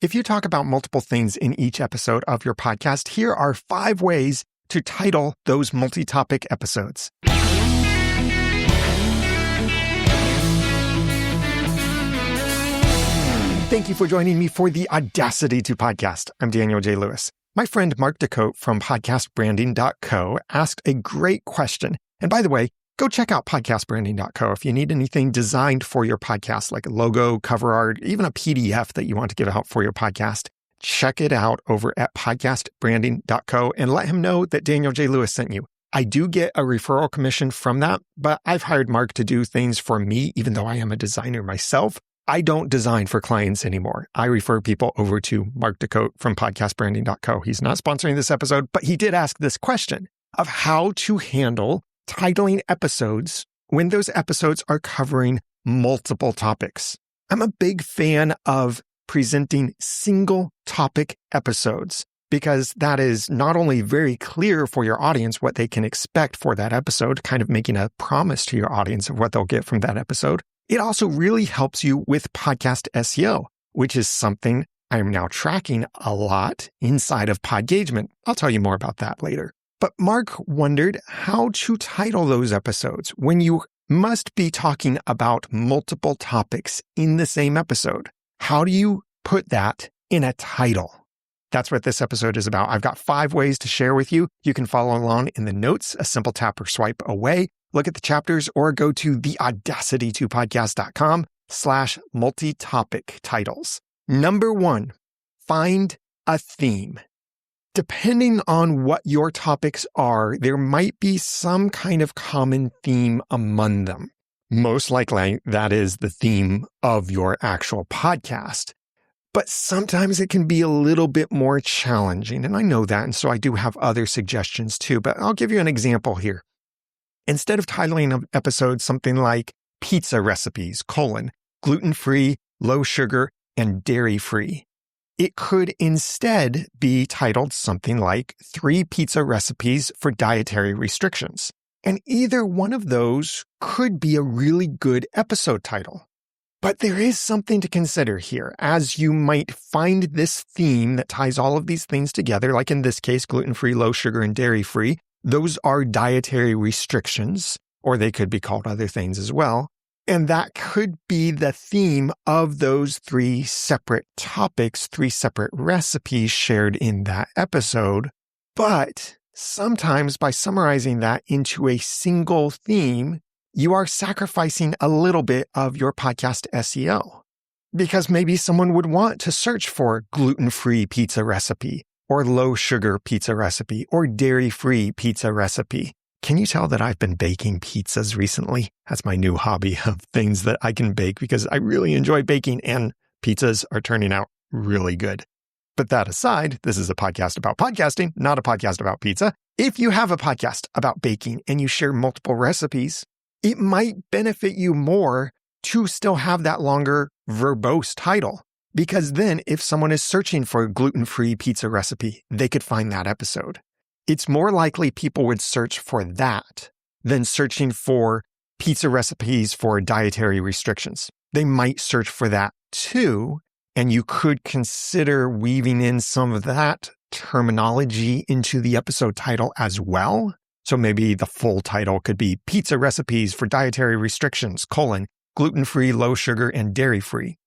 If you talk about multiple things in each episode of your podcast, here are 5 ways to title those multi-topic episodes. Thank you for joining me for the Audacity to Podcast. I'm Daniel J. Lewis. My friend Mark Des Cotes from podcastbranding.co asked a great question. And by the way, go check out podcastbranding.co if you need anything designed for your podcast, like a logo, cover art, even a PDF that you want to give out for your podcast. Check it out over at podcastbranding.co and let him know that Daniel J. Lewis sent you. I do get a referral commission from that, but I've hired Mark to do things for me, even though I am a designer myself. I don't design for clients anymore. I refer people over to Mark Des Cotes from podcastbranding.co. He's not sponsoring this episode, but he did ask this question of how to handle titling episodes when those episodes are covering multiple topics. I'm a big fan of presenting single topic episodes because that is not only very clear for your audience what they can expect for that episode, kind of making a promise to your audience of what they'll get from that episode. It also really helps you with podcast SEO, which is something I'm now tracking a lot inside of Podgagement. I'll tell you more about that later. But Mark wondered how to title those episodes when you must be talking about multiple topics in the same episode. How do you put that in a title? That's what this episode is about. I've got 5 ways to share with you. You can follow along in the notes, a simple tap or swipe away. Look at the chapters or go to theaudacitytopodcast.com/multi-topic titles. Number 1, find a theme. Depending on what your topics are, there might be some kind of common theme among them. Most likely, that is the theme of your actual podcast. But sometimes it can be a little bit more challenging, and I know that, and so I do have other suggestions too, but I'll give you an example here. Instead of titling an episode something like Pizza Recipes, gluten-free, low sugar, and dairy-free, it could instead be titled something like 3 Pizza Recipes for Dietary Restrictions. And either one of those could be a really good episode title. But there is something to consider here, as you might find this theme that ties all of these things together, like in this case, gluten-free, low sugar, and dairy-free. Those are dietary restrictions, or they could be called other things as well. And that could be the theme of those 3 separate topics, 3 separate recipes shared in that episode. But sometimes by summarizing that into a single theme, you are sacrificing a little bit of your podcast SEO. Because maybe someone would want to search for gluten-free pizza recipe, or low-sugar pizza recipe, or dairy-free pizza recipe. Can you tell that I've been baking pizzas recently? That's my new hobby of things that I can bake because I really enjoy baking, and pizzas are turning out really good. But that aside, this is a podcast about podcasting, not a podcast about pizza. If you have a podcast about baking and you share multiple recipes, it might benefit you more to still have that longer verbose title. Because then if someone is searching for a gluten-free pizza recipe, they could find that episode. It's more likely people would search for that than searching for pizza recipes for dietary restrictions. They might search for that too, and you could consider weaving in some of that terminology into the episode title as well. So maybe the full title could be Pizza Recipes for Dietary Restrictions, gluten-free, low sugar, and dairy-free.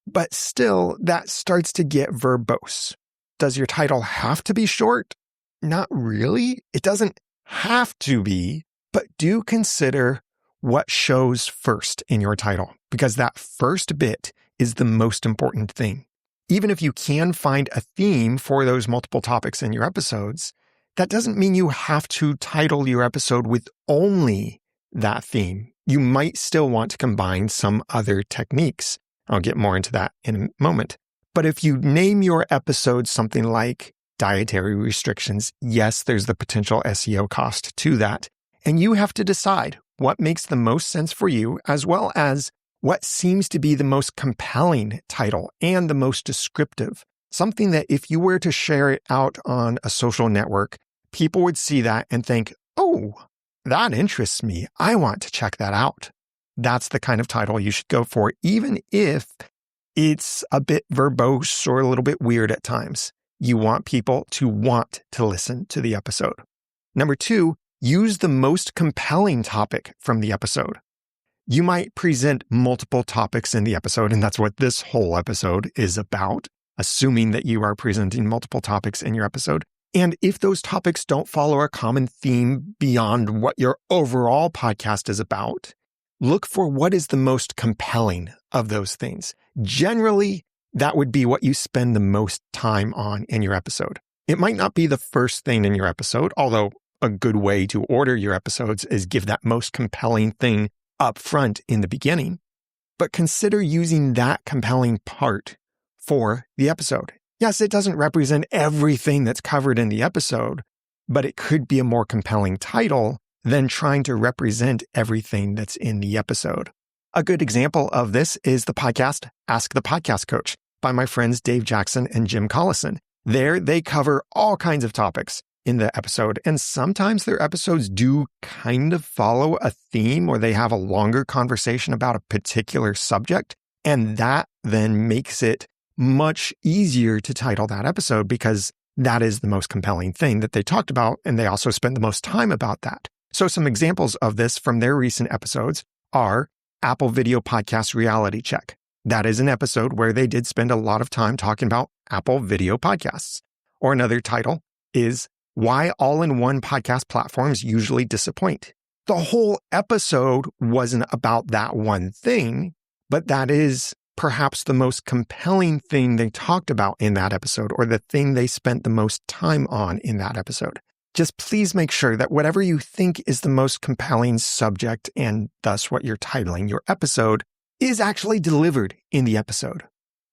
But still, that starts to get verbose. Does your title have to be short? Not really. It doesn't have to be, but do consider what shows first in your title, because that first bit is the most important thing. Even if you can find a theme for those multiple topics in your episodes, that doesn't mean you have to title your episode with only that theme. You might still want to combine some other techniques. I'll get more into that in a moment. But if you name your episode something like Dietary Restrictions, yes, there's the potential SEO cost to that. And you have to decide what makes the most sense for you, as well as what seems to be the most compelling title and the most descriptive. Something that if you were to share it out on a social network, people would see that and think, oh, that interests me. I want to check that out. That's the kind of title you should go for, even if it's a bit verbose or a little bit weird at times. You want people to want to listen to the episode. Number 2, use the most compelling topic from the episode. You might present multiple topics in the episode, and that's what this whole episode is about, assuming that you are presenting multiple topics in your episode. And if those topics don't follow a common theme beyond what your overall podcast is about, look for what is the most compelling of those things. Generally, that would be what you spend the most time on in your episode. It might not be the first thing in your episode, although a good way to order your episodes is give that most compelling thing up front in the beginning. But consider using that compelling part for the episode. Yes, it doesn't represent everything that's covered in the episode, but it could be a more compelling title than trying to represent everything that's in the episode. A good example of this is the podcast Ask the Podcast Coach by my friends Dave Jackson and Jim Collison. There, they cover all kinds of topics in the episode, and sometimes their episodes do kind of follow a theme or they have a longer conversation about a particular subject, and that then makes it much easier to title that episode because that is the most compelling thing that they talked about, and they also spend the most time about that. So some examples of this from their recent episodes are Apple Video Podcast Reality Check. That is an episode where they did spend a lot of time talking about Apple Video Podcasts. Or another title is Why All-in-One Podcast Platforms Usually Disappoint. The whole episode wasn't about that one thing, but that is perhaps the most compelling thing they talked about in that episode, or the thing they spent the most time on in that episode. Just please make sure that whatever you think is the most compelling subject, and thus what you're titling your episode, is actually delivered in the episode.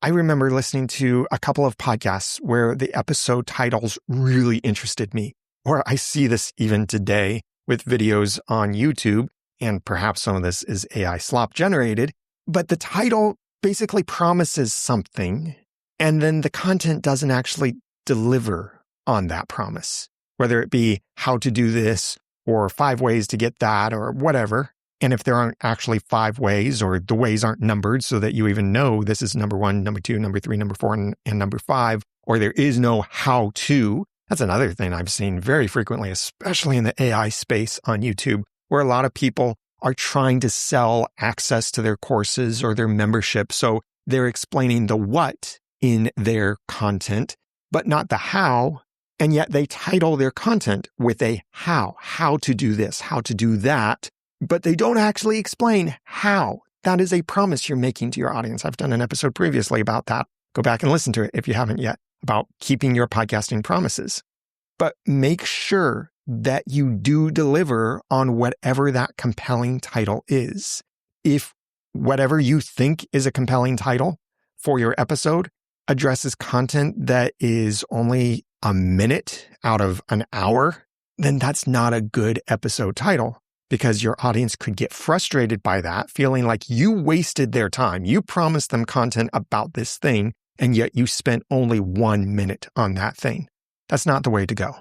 I remember listening to a couple of podcasts where the episode titles really interested me, or I see this even today with videos on YouTube, and perhaps some of this is AI slop generated, but the title basically promises something, and then the content doesn't actually deliver on that promise, whether it be how to do this or 5 ways to get that or whatever. And if there aren't actually 5 ways, or the ways aren't numbered so that you even know this is number 1, number 2, number 3, number 4, and number 5, or there is no how to, that's another thing I've seen very frequently, especially in the AI space on YouTube, where a lot of people are trying to sell access to their courses or their membership. So they're explaining the what in their content, but not the how. And yet they title their content with a how to do this, how to do that, but they don't actually explain how. That is a promise you're making to your audience. I've done an episode previously about that. Go back and listen to it if you haven't yet, about keeping your podcasting promises. But make sure that you do deliver on whatever that compelling title is. If whatever you think is a compelling title for your episode addresses content that is only a minute out of an hour, then that's not a good episode title, because your audience could get frustrated by that, feeling like you wasted their time. You promised them content about this thing, and yet you spent only 1 minute on that thing. That's not the way to go.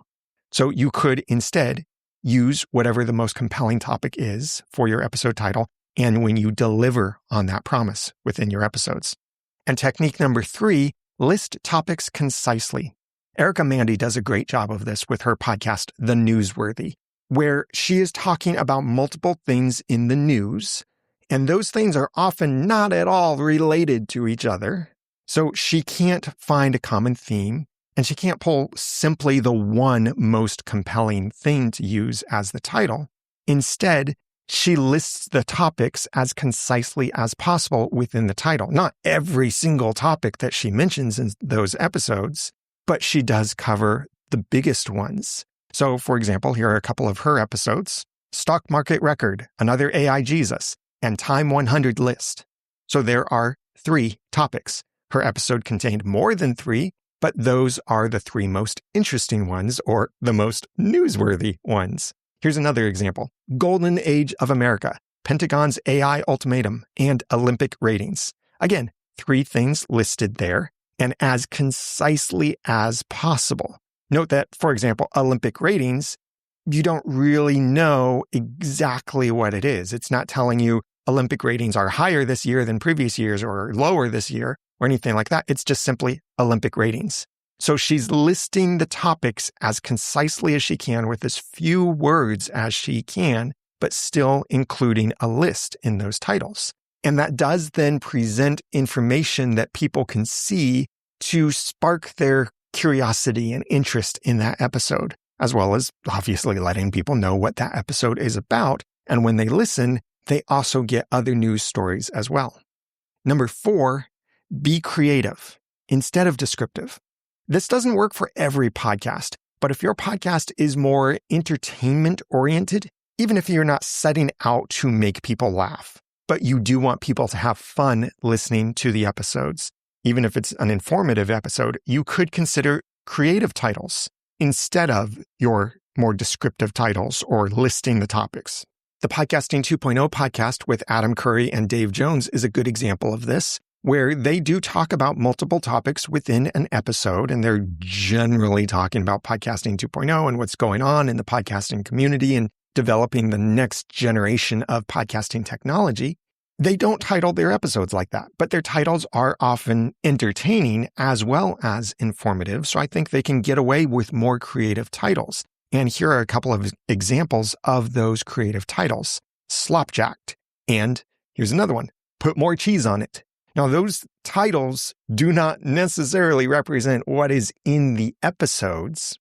So you could instead use whatever the most compelling topic is for your episode title, and when you deliver on that promise within your episodes. And technique number 3, list topics concisely. Erica Mandy does a great job of this with her podcast, The Newsworthy, where she is talking about multiple things in the news, and those things are often not at all related to each other. So she can't find a common theme, and she can't pull simply the one most compelling thing to use as the title. Instead, she lists the topics as concisely as possible within the title. Not every single topic that she mentions in those episodes, but she does cover the biggest ones. So, for example, here are a couple of her episodes: Stock Market Record, Another AI Jesus, and Time 100 List. So there are 3 topics. Her episode contained more than 3, but those are the 3 most interesting ones, or the most newsworthy ones. Here's another example: Golden Age of America, Pentagon's AI Ultimatum, and Olympic Ratings. Again, 3 things listed there, and as concisely as possible. Note that, for example, Olympic Ratings, you don't really know exactly what it is. It's not telling you Olympic ratings are higher this year than previous years or lower this year. or anything like that. It's just simply Olympic ratings. So she's listing the topics as concisely as she can with as few words as she can, but still including a list in those titles. And that does then present information that people can see to spark their curiosity and interest in that episode, as well as obviously letting people know what that episode is about. And when they listen, they also get other news stories as well. Number 4, be creative instead of descriptive. This doesn't work for every podcast, but if your podcast is more entertainment oriented, even if you're not setting out to make people laugh, but you do want people to have fun listening to the episodes, even if it's an informative episode, you could consider creative titles instead of your more descriptive titles or listing the topics. The Podcasting 2.0 podcast with Adam Curry and Dave Jones is a good example of this, where they do talk about multiple topics within an episode, and they're generally talking about Podcasting 2.0 and what's going on in the podcasting community and developing the next generation of podcasting technology. They don't title their episodes like that, but their titles are often entertaining as well as informative, so I think they can get away with more creative titles. And here are a couple of examples of those creative titles. Slopjacked. And here's another one. Put more cheese on it. Now, those titles do not necessarily represent what is in the episodes,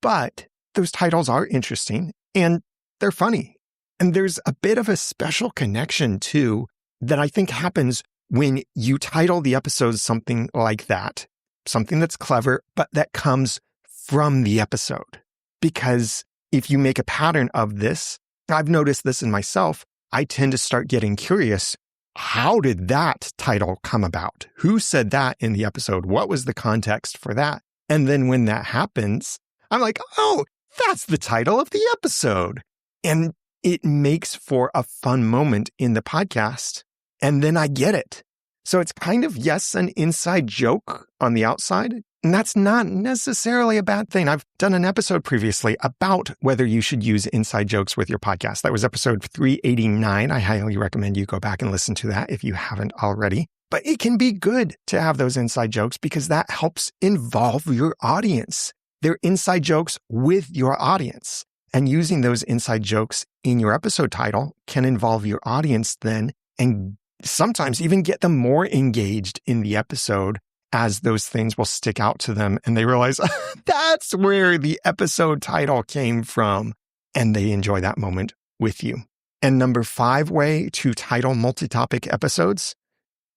but those titles are interesting and they're funny. And there's a bit of a special connection, too, that I think happens when you title the episodes something like that, something that's clever, but that comes from the episode. Because if you make a pattern of this, I've noticed this in myself, I tend to start getting curious. How did that title come about? Who said that in the episode? What was the context for that? And then when that happens, I'm like, oh, that's the title of the episode. And it makes for a fun moment in the podcast. And then I get it. So it's kind of, yes, an inside joke on the outside. And that's not necessarily a bad thing. I've done an episode previously about whether you should use inside jokes with your podcast. That was episode 389. I highly recommend you go back and listen to that if you haven't already. But it can be good to have those inside jokes because that helps involve your audience. They're inside jokes with your audience. And using those inside jokes in your episode title can involve your audience then and sometimes even get them more engaged in the episode as those things will stick out to them and they realize that's where the episode title came from, and they enjoy that moment with you. And number 5 way to title multi-topic episodes,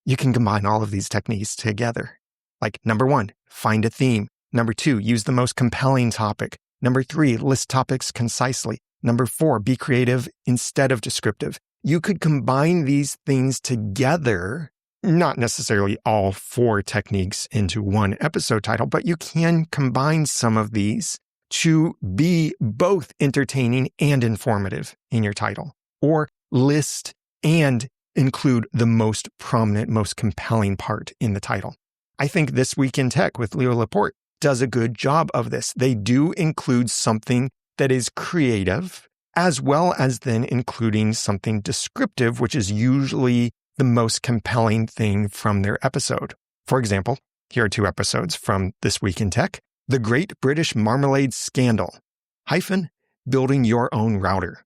you can combine all of these techniques together. Like number 1, find a theme. Number 2, use the most compelling topic. Number 3, list topics concisely. Number 4, be creative instead of descriptive. You could combine these things together, not necessarily all 4 techniques into one episode title, but you can combine some of these to be both entertaining and informative in your title, or list and include the most prominent, most compelling part in the title. I think This Week in Tech with Leo Laporte does a good job of this. They do include something that is creative, as well as then including something descriptive, which is usually the most compelling thing from their episode. For example, here are 2 episodes from This Week in Tech. The Great British Marmalade Scandal, - building your own router.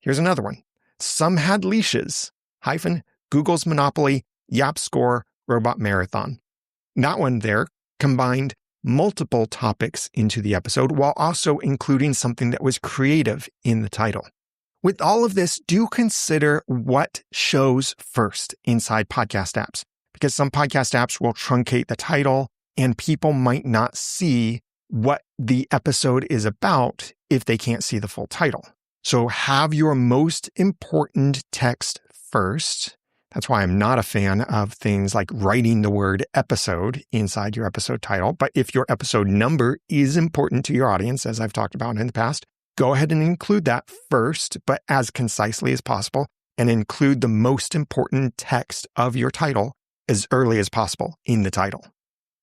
Here's another one. Some Had Leashes, - Google's Monopoly, Yap Score, Robot Marathon. That one there combined multiple topics into the episode while also including something that was creative in the title. With all of this, do consider what shows first inside podcast apps, because some podcast apps will truncate the title and people might not see what the episode is about if they can't see the full title. So have your most important text first. That's why I'm not a fan of things like writing the word episode inside your episode title. But if your episode number is important to your audience, as I've talked about in the past, go ahead and include that first, but as concisely as possible, and include the most important text of your title as early as possible in the title.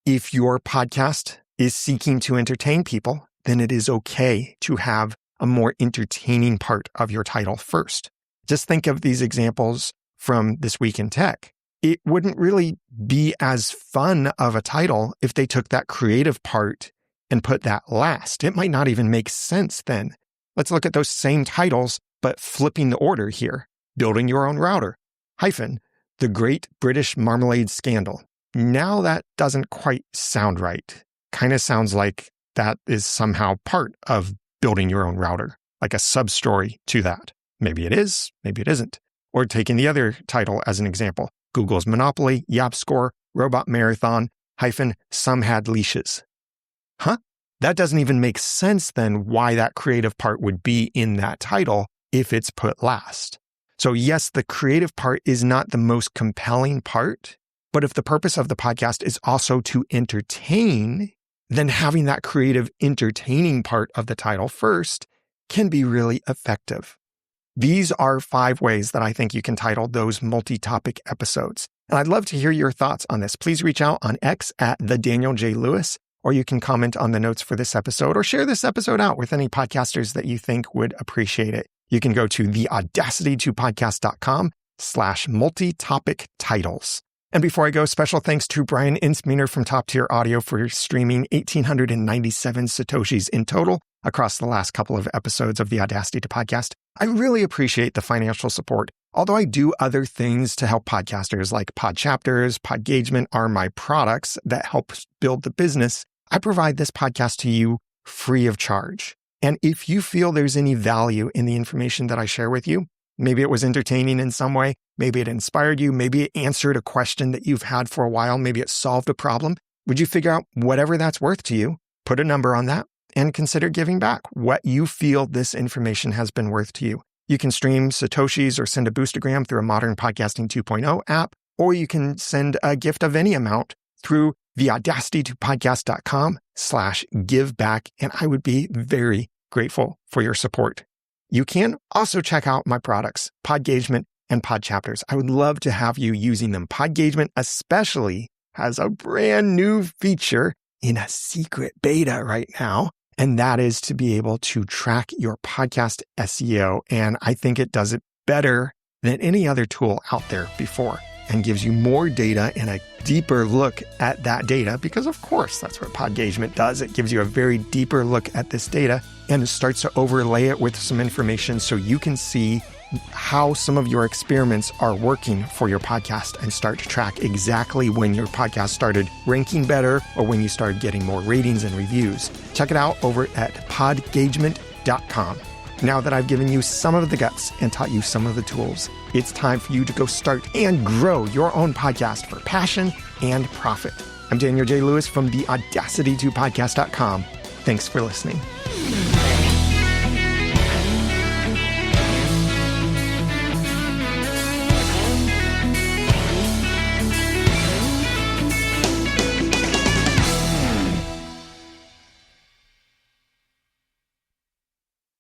If your podcast is seeking to entertain people, then it is okay to have a more entertaining part of your title first. Just think of these examples from This Week in Tech. it wouldn't really be as fun of a title if they took that creative part and put that last. It might not even make sense then. Let's look at those same titles, but flipping the order here. Building Your Own Router, - The Great British Marmalade Scandal. Now that doesn't quite sound right. Kind of sounds like that is somehow part of building your own router, like a sub-story to that. Maybe it is, maybe it isn't. Or taking the other title as an example, Google's Monopoly, YapScore, Robot Marathon, - Some Had Leashes. That doesn't even make sense then why that creative part would be in that title if it's put last. So yes, the creative part is not the most compelling part, but if the purpose of the podcast is also to entertain, then having that creative entertaining part of the title first can be really effective. These are 5 ways that I think you can title those multi-topic episodes. And I'd love to hear your thoughts on this. Please reach out on X at @TheDanielJLewis, or you can comment on the notes for this episode or share this episode out with any podcasters that you think would appreciate it. You can go to theaudacitytopodcast.com/multi-topic titles. And before I go, special thanks to Brian Insmeiner from Top Tier Audio for streaming 1,897 Satoshis in total across the last couple of episodes of the Audacity to Podcast. I really appreciate the financial support. Although I do other things to help podcasters like Podchapters, Podgagement are my products that help build the business, I provide this podcast to you free of charge. And if you feel there's any value in the information that I share with you, maybe it was entertaining in some way, maybe it inspired you, maybe it answered a question that you've had for a while, maybe it solved a problem, would you figure out whatever that's worth to you, put a number on that, and consider giving back what you feel this information has been worth to you? You can stream Satoshis or send a boostagram through a Modern Podcasting 2.0 app, or you can send a gift of any amount through theaudacitytopodcast.com/giveback, and I would be very grateful for your support. You can also check out my products, Podgagement and Podchapters. I would love to have you using them. Podgagement especially has a brand new feature in a secret beta right now, and that is to be able to track your podcast SEO. And I think it does it better than any other tool out there before, and gives you more data and a deeper look at that data, because of course that's what Podgagement does. It gives you a very deeper look at this data and it starts to overlay it with some information so you can see how some of your experiments are working for your podcast and start to track exactly when your podcast started ranking better or when you started getting more ratings and reviews. Check it out over at podgagement.com. Now that I've given you some of the guts and taught you some of the tools, it's time for you to go start and grow your own podcast for passion and profit. I'm Daniel J. Lewis from theaudacitytopodcast.com. Thanks for listening.